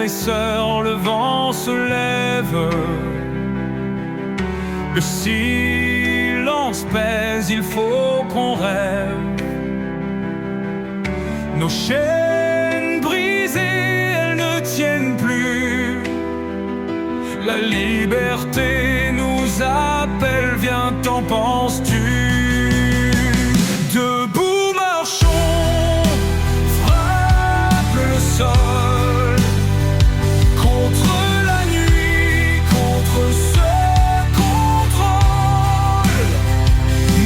et sœurs, le vent se lève. Le silence pèse, il faut qu'on rêve. Nos chaînes brisées, elles ne tiennent plus. La liberté nous appelle, viens, t'en penses-tu? Debout marchons, frappe le sol, contre la nuit, contre ce contrôle.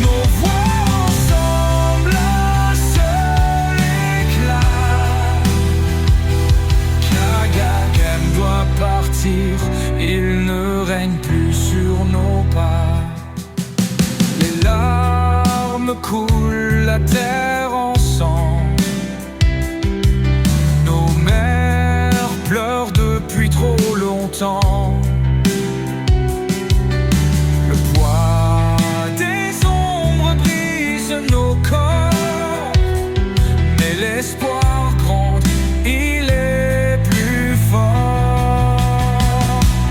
Nos voix ensemble, un seul éclat. Kagame doit partir, il ne règne plus sur nos pas. Les larmes coulent la terre en sang. Nos mères pleurent depuis trop longtemps. Le poids des ombres brise nos corps, mais l'espoir gronde, il est plus fort.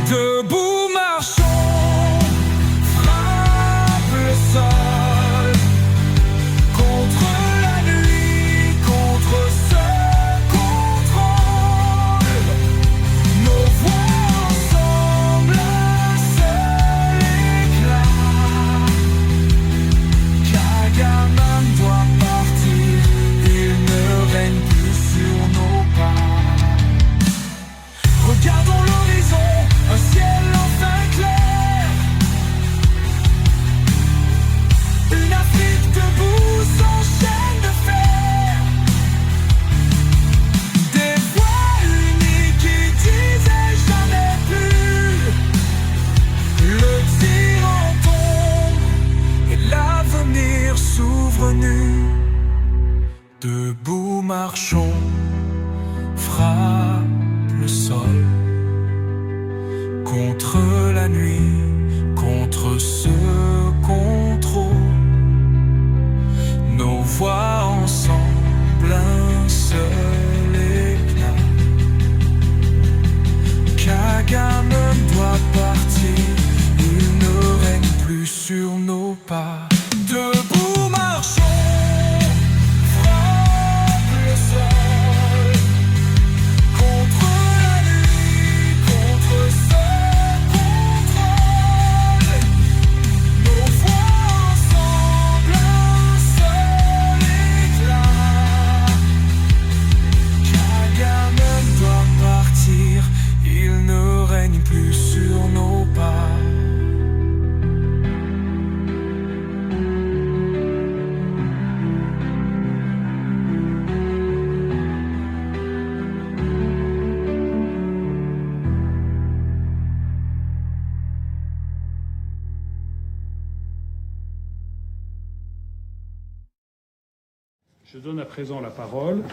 Debout marchons, frappe le sol, contre la nuit, contre ce contrôle. Nos voix ensemble, un seul éclat. Kagame doit partir, il ne règne plus sur nos pas. Regardons l'horizon, un ciel enfin clair. Une Afrique debout, sans chaîne de fer. Des voix unies qui disaient jamais plus. Le tyran tombe et l'avenir s'ouvre nu. Debout marchons, frappe le sol, contre la nuit, contre ce contrôle. Nos voix ensemble, un seul éclat. Kagame doit partir, il ne règne plus sur nos pas. Debout marchons, frappe le sol, contre la nuit, contre ce contrôle. Nos voix ensemble, un seul éclat. Kagame doit partir, il ne règne plus sur nos pas. Je donne à présent la parole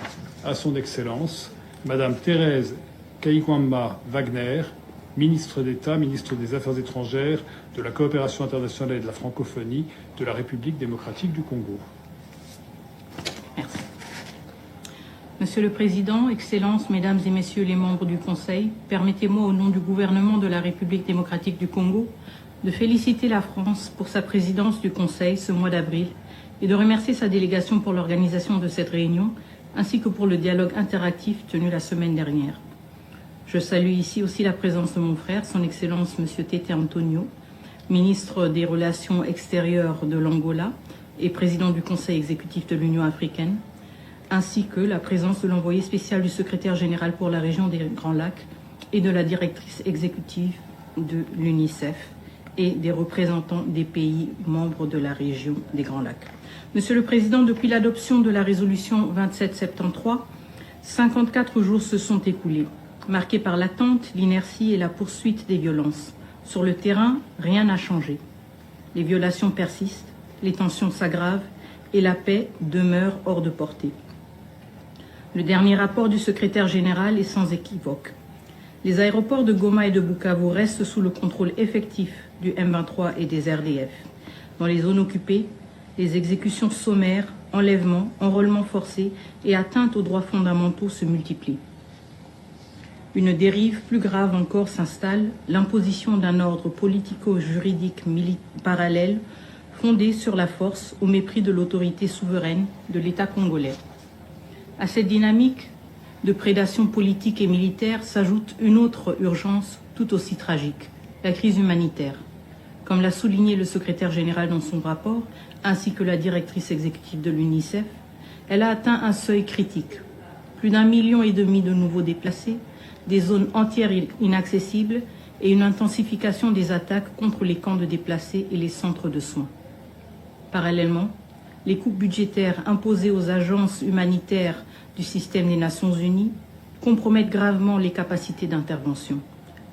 à son Excellence, Madame Thérèse Kayigwamba Wagner, ministre d'État, ministre des Affaires étrangères, de la coopération internationale et de la francophonie de la République démocratique du Congo. Merci. Monsieur le Président, Excellences, Mesdames et Messieurs les membres du Conseil, permettez-moi au nom du gouvernement de la République démocratique du Congo de féliciter la France pour sa présidence du Conseil ce mois d'avril et de remercier sa délégation pour l'organisation de cette réunion, ainsi que pour le dialogue interactif tenu la semaine dernière. Je salue ici aussi la présence de mon frère, son Excellence M. Tete Antonio, ministre des Relations extérieures de l'Angola et président du Conseil exécutif de l'Union africaine, ainsi que la présence de l'envoyé spécial du secrétaire général pour la région des Grands Lacs et de la directrice exécutive de l'UNICEF et des représentants des pays membres de la région des Grands Lacs. Monsieur le Président, depuis l'adoption de la résolution 2773, 54 jours se sont écoulés, marqués par l'attente, l'inertie et la poursuite des violences. Sur le terrain, rien n'a changé. Les violations persistent, les tensions s'aggravent et la paix demeure hors de portée. Le dernier rapport du secrétaire général est sans équivoque. Les aéroports de Goma et de Bukavu restent sous le contrôle effectif du M23 et des RDF. Dans les zones occupées, les exécutions sommaires, enlèvements, enrôlements forcés et atteintes aux droits fondamentaux se multiplient. Une dérive plus grave encore s'installe, l'imposition d'un ordre politico-juridique parallèle fondé sur la force au mépris de l'autorité souveraine de l'État congolais. À cette dynamique de prédation politique et militaire s'ajoute une autre urgence tout aussi tragique, la crise humanitaire. Comme l'a souligné le secrétaire général dans son rapport, ainsi que la directrice exécutive de l'UNICEF, elle a atteint un seuil critique. Plus d'1,5 million de nouveaux déplacés, des zones entières inaccessibles et une intensification des attaques contre les camps de déplacés et les centres de soins. Parallèlement, les coupes budgétaires imposées aux agences humanitaires du système des Nations Unies compromettent gravement les capacités d'intervention.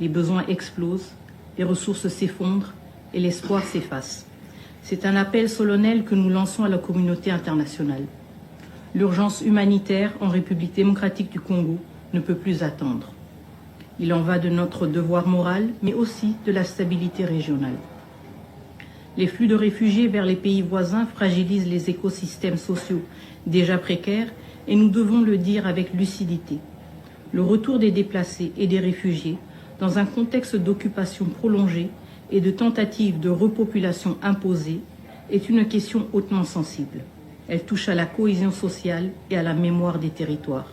Les besoins explosent, les ressources s'effondrent et l'espoir s'efface. C'est un appel solennel que nous lançons à la communauté internationale. L'urgence humanitaire en République démocratique du Congo ne peut plus attendre. Il en va de notre devoir moral, mais aussi de la stabilité régionale. Les flux de réfugiés vers les pays voisins fragilisent les écosystèmes sociaux déjà précaires et nous devons le dire avec lucidité. Le retour des déplacés et des réfugiés, dans un contexte d'occupation prolongée et de tentatives de repopulation imposée, est une question hautement sensible. Elle touche à la cohésion sociale et à la mémoire des territoires.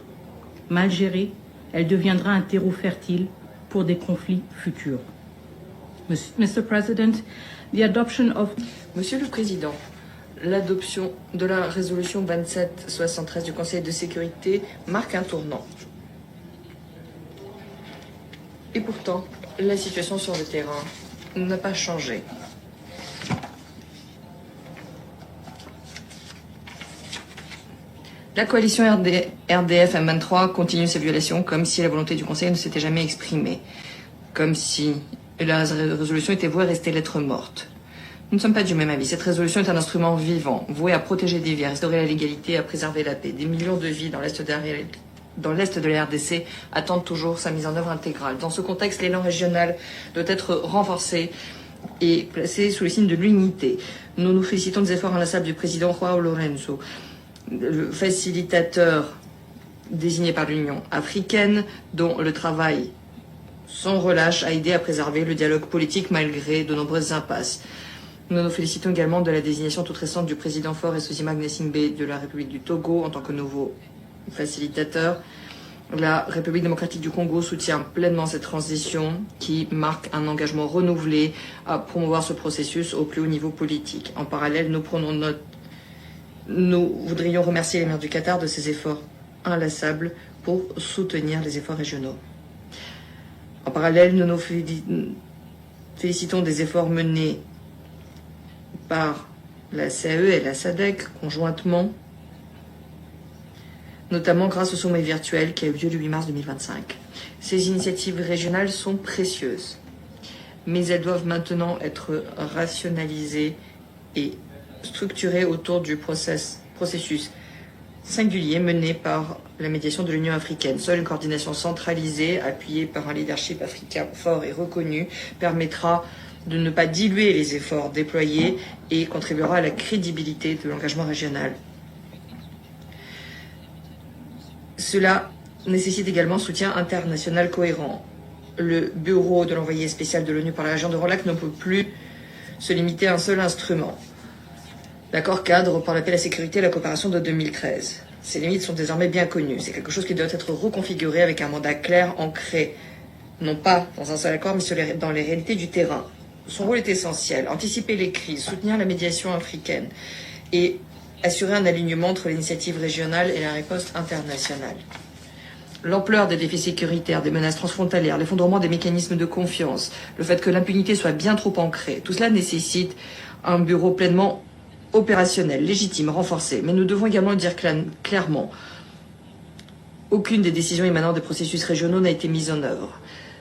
Mal gérée, elle deviendra un terreau fertile pour des conflits futurs. Mr. President, the adoption of... Monsieur le Président, l'adoption de la résolution 2773 du Conseil de sécurité marque un tournant. Et pourtant, la situation sur le terrain n'a pas changé. La coalition RDF M23 continue ses violations comme si la volonté du Conseil ne s'était jamais exprimée, comme si la résolution était vouée à rester lettre morte. Nous ne sommes pas du même avis. Cette résolution est un instrument vivant, voué à protéger des vies, à restaurer la légalité, à préserver la paix. Des millions de vies dans l'est de la RDC attendent toujours sa mise en œuvre intégrale. Dans ce contexte, l'élan régional doit être renforcé et placé sous le signe de l'unité. Nous nous félicitons des efforts inlassables du président João Lourenço, le facilitateur désigné par l'Union africaine, dont le travail sans relâche a aidé à préserver le dialogue politique malgré de nombreuses impasses. Nous nous félicitons également de la désignation toute récente du président Faure Essozima Gnassingbé de la République du Togo en tant que nouveau facilitateur. La République démocratique du Congo soutient pleinement cette transition qui marque un engagement renouvelé à promouvoir ce processus au plus haut niveau politique. En parallèle, nous voudrions remercier l'émir du Qatar de ses efforts inlassables pour soutenir les efforts régionaux. En parallèle, nous nous félicitons des efforts menés par la CAE et la SADC conjointement, notamment grâce au sommet virtuel qui a eu lieu le 8 mars 2025. Ces initiatives régionales sont précieuses, mais elles doivent maintenant être rationalisées et structurées autour du processus singulier mené par la médiation de l'Union africaine. Seule une coordination centralisée, appuyée par un leadership africain fort et reconnu, permettra de ne pas diluer les efforts déployés et contribuera à la crédibilité de l'engagement régional. Cela nécessite également un soutien international cohérent. Le bureau de l'envoyé spécial de l'ONU pour la région de Rolac ne peut plus se limiter à un seul instrument. L'accord cadre pour la paix, la sécurité et la coopération de 2013. Ses limites sont désormais bien connues. C'est quelque chose qui doit être reconfiguré avec un mandat clair, ancré, non pas dans un seul accord, mais dans les réalités du terrain. Son rôle est essentiel. Anticiper les crises, soutenir la médiation africaine et assurer un alignement entre l'initiative régionale et la riposte internationale. L'ampleur des défis sécuritaires, des menaces transfrontalières, l'effondrement des mécanismes de confiance, le fait que l'impunité soit bien trop ancrée, tout cela nécessite un bureau pleinement opérationnel, légitime, renforcé. Mais nous devons également le dire clairement. Aucune des décisions émanant des processus régionaux n'a été mise en œuvre.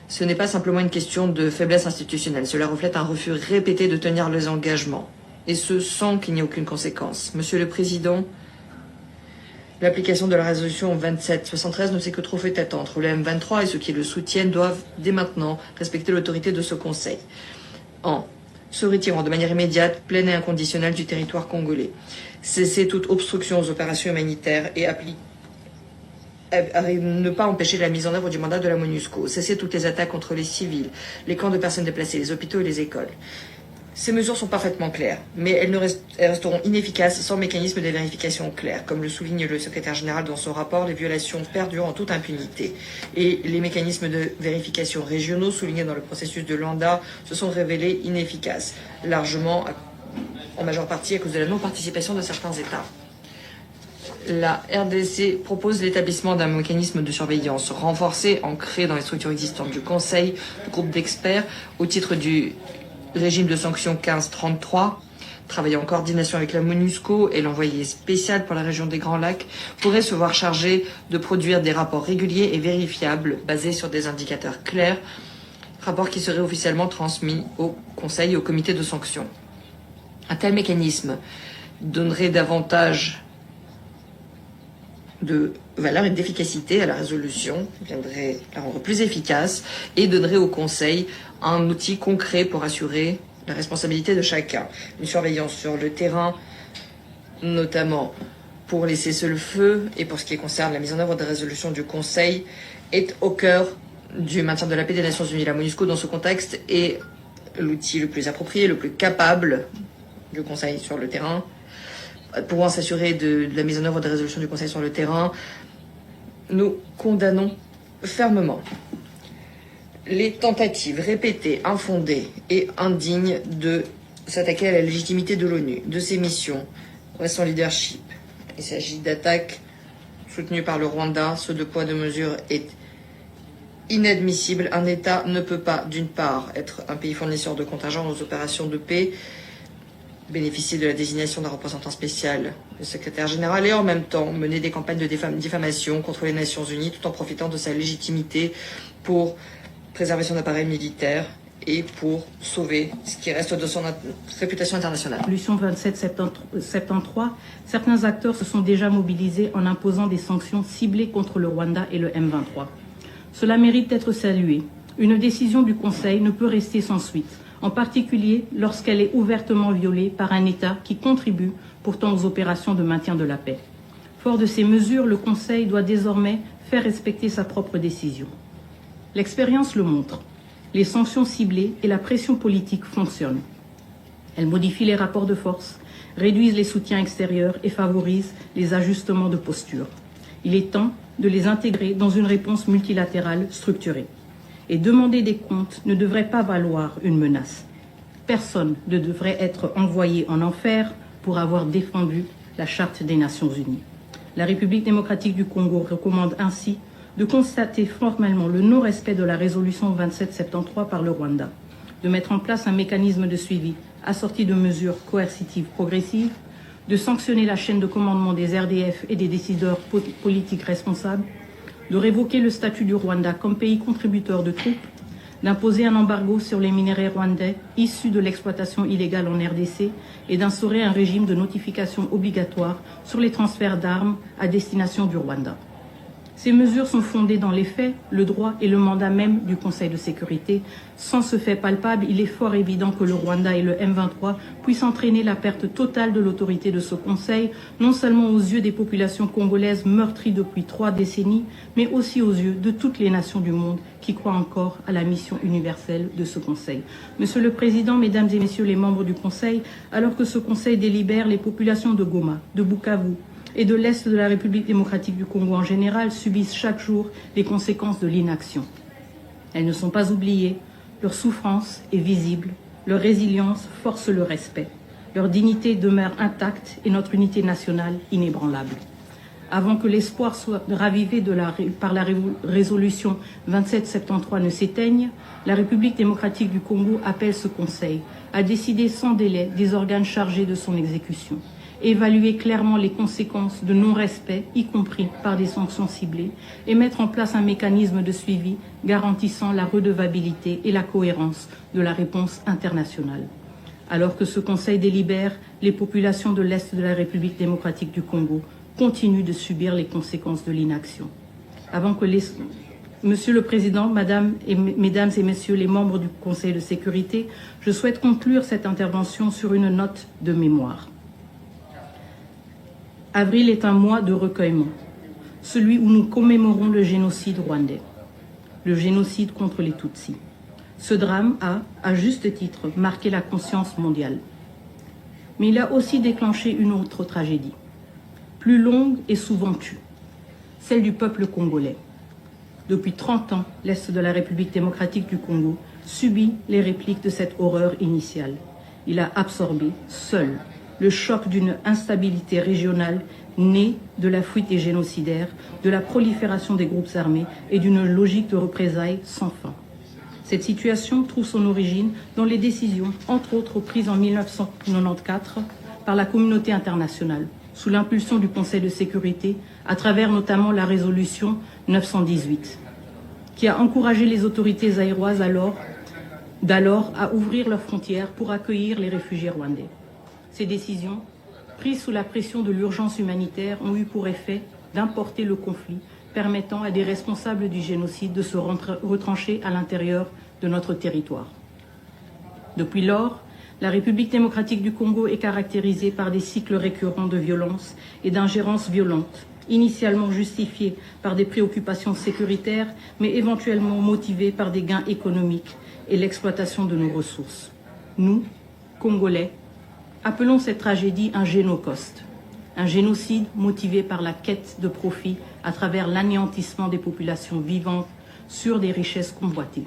Ce n'est pas simplement une question de faiblesse institutionnelle. Cela reflète un refus répété de tenir les engagements. Et ce, sans qu'il n'y ait aucune conséquence. Monsieur le Président, l'application de la résolution 2773 ne s'est que trop fait attendre. Le M23 et ceux qui le soutiennent doivent, dès maintenant, respecter l'autorité de ce Conseil. En se retirant de manière immédiate, pleine et inconditionnelle du territoire congolais. Cesser toute obstruction aux opérations humanitaires et ne pas empêcher la mise en œuvre du mandat de la MONUSCO, cesser toutes les attaques contre les civils, les camps de personnes déplacées, les hôpitaux et les écoles. Ces mesures sont parfaitement claires, mais elles resteront inefficaces sans mécanisme de vérification clair. Comme le souligne le secrétaire général dans son rapport, les violations perdurent en toute impunité. Et les mécanismes de vérification régionaux soulignés dans le processus de Luanda se sont révélés inefficaces, largement, en majeure partie, à cause de la non-participation de certains États. La RDC propose l'établissement d'un mécanisme de surveillance renforcé, ancré dans les structures existantes du Conseil, du groupe d'experts, au titre du régime de sanctions 1533, travaillant en coordination avec la MONUSCO et l'envoyé spécial pour la région des Grands Lacs, pourrait se voir chargé de produire des rapports réguliers et vérifiables basés sur des indicateurs clairs, rapports qui seraient officiellement transmis au Conseil et au comité de sanctions. Un tel mécanisme donnerait davantage de valeur et d'efficacité à la résolution, viendrait la rendre plus efficace et donnerait au Conseil un outil concret pour assurer la responsabilité de chacun. Une surveillance sur le terrain, notamment pour les cessez-le-feu et pour ce qui concerne la mise en œuvre des résolutions du Conseil, est au cœur du maintien de la paix des Nations Unies. La MONUSCO, dans ce contexte, est l'outil le plus approprié, le plus capable du Conseil sur le terrain, pouvant s'assurer de la mise en œuvre des résolutions du Conseil sur le terrain. Nous condamnons fermement les tentatives répétées, infondées et indignes de s'attaquer à la légitimité de l'ONU, de ses missions, à son leadership. Il s'agit d'attaques soutenues par le Rwanda. Ce deux poids, deux mesures est inadmissible. Un État ne peut pas, d'une part, être un pays fournisseur de contingents aux opérations de paix, bénéficier de la désignation d'un représentant spécial, le secrétaire général, et en même temps mener des campagnes de diffamation contre les Nations Unies tout en profitant de sa légitimité pour préserver son appareil militaire et pour sauver ce qui reste de son réputation internationale. Résolution 2773, certains acteurs se sont déjà mobilisés en imposant des sanctions ciblées contre le Rwanda et le M23. Cela mérite d'être salué. Une décision du Conseil ne peut rester sans suite, en particulier lorsqu'elle est ouvertement violée par un État qui contribue pourtant aux opérations de maintien de la paix. Fort de ces mesures, le Conseil doit désormais faire respecter sa propre décision. L'expérience le montre. Les sanctions ciblées et la pression politique fonctionnent. Elles modifient les rapports de force, réduisent les soutiens extérieurs et favorisent les ajustements de posture. Il est temps de les intégrer dans une réponse multilatérale structurée. Et demander des comptes ne devrait pas valoir une menace. Personne ne devrait être envoyé en enfer pour avoir défendu la Charte des Nations Unies. La République démocratique du Congo recommande ainsi de constater formellement le non-respect de la résolution 2773 par le Rwanda, de mettre en place un mécanisme de suivi assorti de mesures coercitives progressives, de sanctionner la chaîne de commandement des RDF et des décideurs politiques responsables, de révoquer le statut du Rwanda comme pays contributeur de troupes, d'imposer un embargo sur les minerais rwandais issus de l'exploitation illégale en RDC et d'instaurer un régime de notification obligatoire sur les transferts d'armes à destination du Rwanda. Ces mesures sont fondées dans les faits, le droit et le mandat même du Conseil de sécurité. Sans ce fait palpable, il est fort évident que le Rwanda et le M23 puissent entraîner la perte totale de l'autorité de ce Conseil, non seulement aux yeux des populations congolaises meurtries depuis 3 décennies, mais aussi aux yeux de toutes les nations du monde qui croient encore à la mission universelle de ce Conseil. Monsieur le Président, Mesdames et Messieurs les membres du Conseil, alors que ce Conseil délibère, les populations de Goma, de Bukavu, et de l'Est de la République démocratique du Congo en général subissent chaque jour les conséquences de l'inaction. Elles ne sont pas oubliées, leur souffrance est visible, leur résilience force le respect, leur dignité demeure intacte et notre unité nationale inébranlable. Avant que l'espoir soit ravivé par la résolution 2773 ne s'éteigne, la République démocratique du Congo appelle ce Conseil à décider sans délai des organes chargés de son exécution, évaluer clairement les conséquences de non-respect, y compris par des sanctions ciblées, et mettre en place un mécanisme de suivi garantissant la redevabilité et la cohérence de la réponse internationale. Alors que ce Conseil délibère, les populations de l'Est de la République démocratique du Congo continuent de subir les conséquences de l'inaction. Monsieur le Président, Mesdames et Messieurs les membres du Conseil de sécurité, je souhaite conclure cette intervention sur une note de mémoire. Avril est un mois de recueillement. celui où nous commémorons le génocide rwandais, le génocide contre les Tutsis. Ce drame a, à juste titre, marqué la conscience mondiale. Mais il a aussi déclenché une autre tragédie, plus longue et souvent tue, celle du peuple congolais. Depuis 30 ans, l'Est de la République démocratique du Congo subit les répliques de cette horreur initiale. Il a absorbé, seul, le choc d'une instabilité régionale née de la fuite des génocidaires, de la prolifération des groupes armés et d'une logique de représailles sans fin. Cette situation trouve son origine dans les décisions, entre autres prises en 1994 par la communauté internationale, sous l'impulsion du Conseil de sécurité, à travers notamment la résolution 918, qui a encouragé les autorités zaïroises d'alors à ouvrir leurs frontières pour accueillir les réfugiés rwandais. Ces décisions, prises sous la pression de l'urgence humanitaire, ont eu pour effet d'importer le conflit, permettant à des responsables du génocide de se retrancher à l'intérieur de notre territoire. Depuis lors, la République démocratique du Congo est caractérisée par des cycles récurrents de violence et d'ingérences violentes, initialement justifiées par des préoccupations sécuritaires, mais éventuellement motivées par des gains économiques et l'exploitation de nos ressources. Nous, Congolais, appelons cette tragédie un génocide, un génocide motivé par la quête de profit à travers l'anéantissement des populations vivantes sur des richesses convoitées.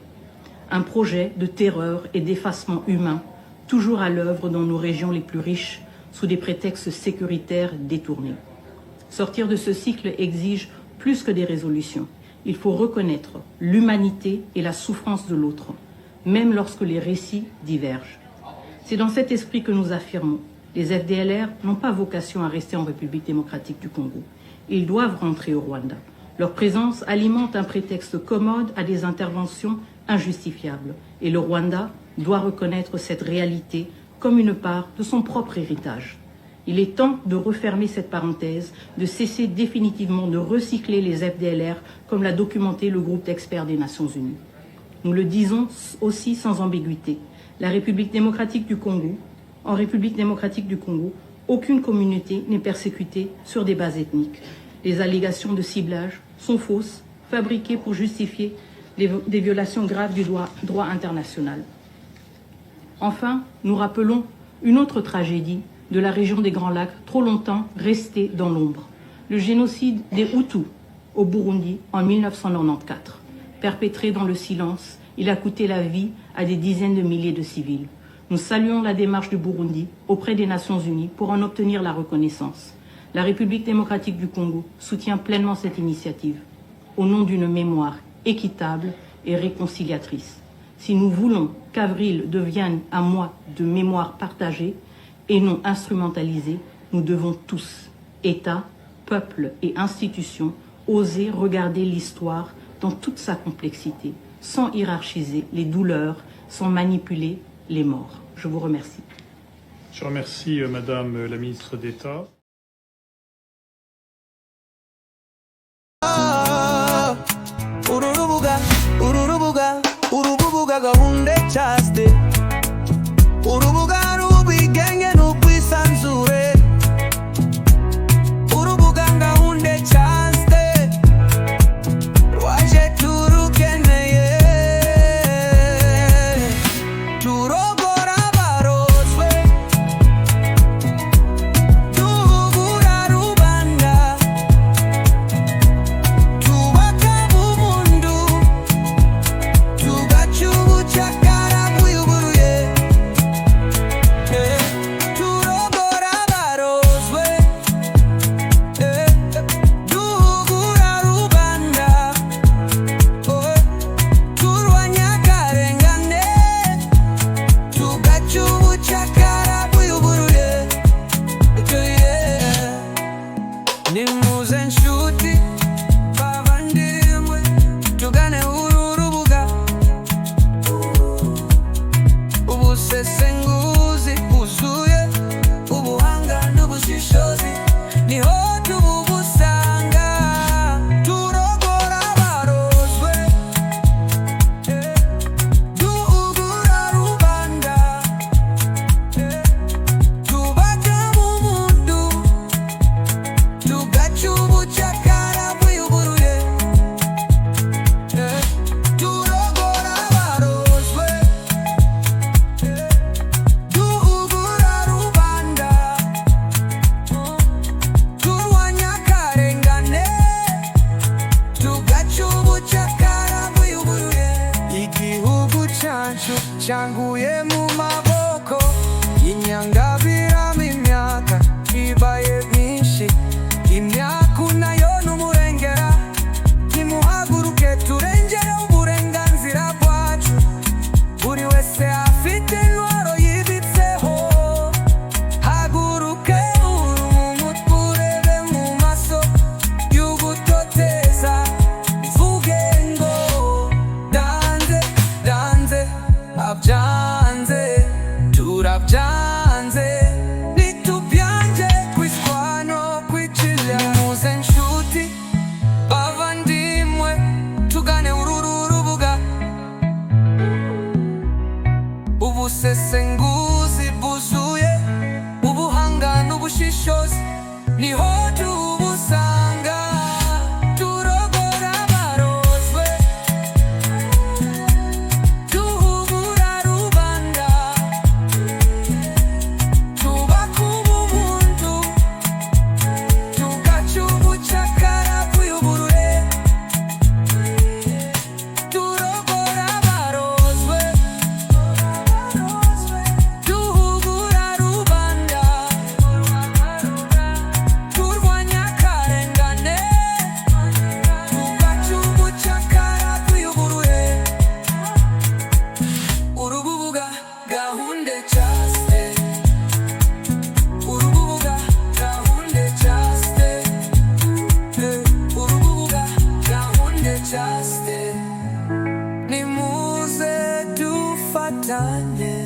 Un projet de terreur et d'effacement humain, toujours à l'œuvre dans nos régions les plus riches, sous des prétextes sécuritaires détournés. Sortir de ce cycle exige plus que des résolutions. Il faut reconnaître l'humanité et la souffrance de l'autre, même lorsque les récits divergent. C'est dans cet esprit que nous affirmons. Les FDLR n'ont pas vocation à rester en République démocratique du Congo. Ils doivent rentrer au Rwanda. Leur présence alimente un prétexte commode à des interventions injustifiables. Et le Rwanda doit reconnaître cette réalité comme une part de son propre héritage. Il est temps de refermer cette parenthèse, de cesser définitivement de recycler les FDLR comme l'a documenté le groupe d'experts des Nations Unies. Nous le disons aussi sans ambiguïté. La République démocratique du Congo, en République démocratique du Congo, aucune communauté n'est persécutée sur des bases ethniques. Les allégations de ciblage sont fausses, fabriquées pour justifier des violations graves du droit international. Enfin, nous rappelons une autre tragédie de la région des Grands Lacs, trop longtemps restée dans l'ombre. Le génocide des Hutus au Burundi en 1994. Perpétré dans le silence, il a coûté la vie à des dizaines de milliers de civils. Nous saluons la démarche du Burundi auprès des Nations Unies pour en obtenir la reconnaissance. La République démocratique du Congo soutient pleinement cette initiative, au nom d'une mémoire équitable et réconciliatrice. Si nous voulons qu'avril devienne un mois de mémoire partagée et non instrumentalisée, nous devons tous, États, peuples et institutions, oser regarder l'histoire dans toute sa complexité, sans hiérarchiser les douleurs, sans manipuler les morts. Je vous remercie. Je remercie Madame la ministre d'État. Chubucha cyacu cyanguye mu maboko y'inyangabirama. Imyaka ibaye myinshi, imyaka nayo n'umurengera. Nimuhaguruke turengere uburenganzira bwacu. Buri wese afite intwaro yibitseho. Haguruke urumutwe urebe mu maso y'ugutoteza. Vuge ngo danze, danze, abyanze, turabyanze. Nitubyanze kwiswa no kwicira. Nimuze nshuti bavandimwe, tugane uru rubuga. Ubusesenguzi bwuzuye, ubuhanga n'ubushishozi niho tubusanga. Turogora abarozwe, duhugura rubanda. Twubaka ubumuntu, tugaca ubucakara bw'uburure. Turogora abarozwe, duhugura rubanda. Turwanya akarengane, tugaca ubucakara bw'uburure. Urubuga gahunde cyaste, urubuga gahunde cyaste, urubuga gahunde cyaste. Nimuze dufatanye.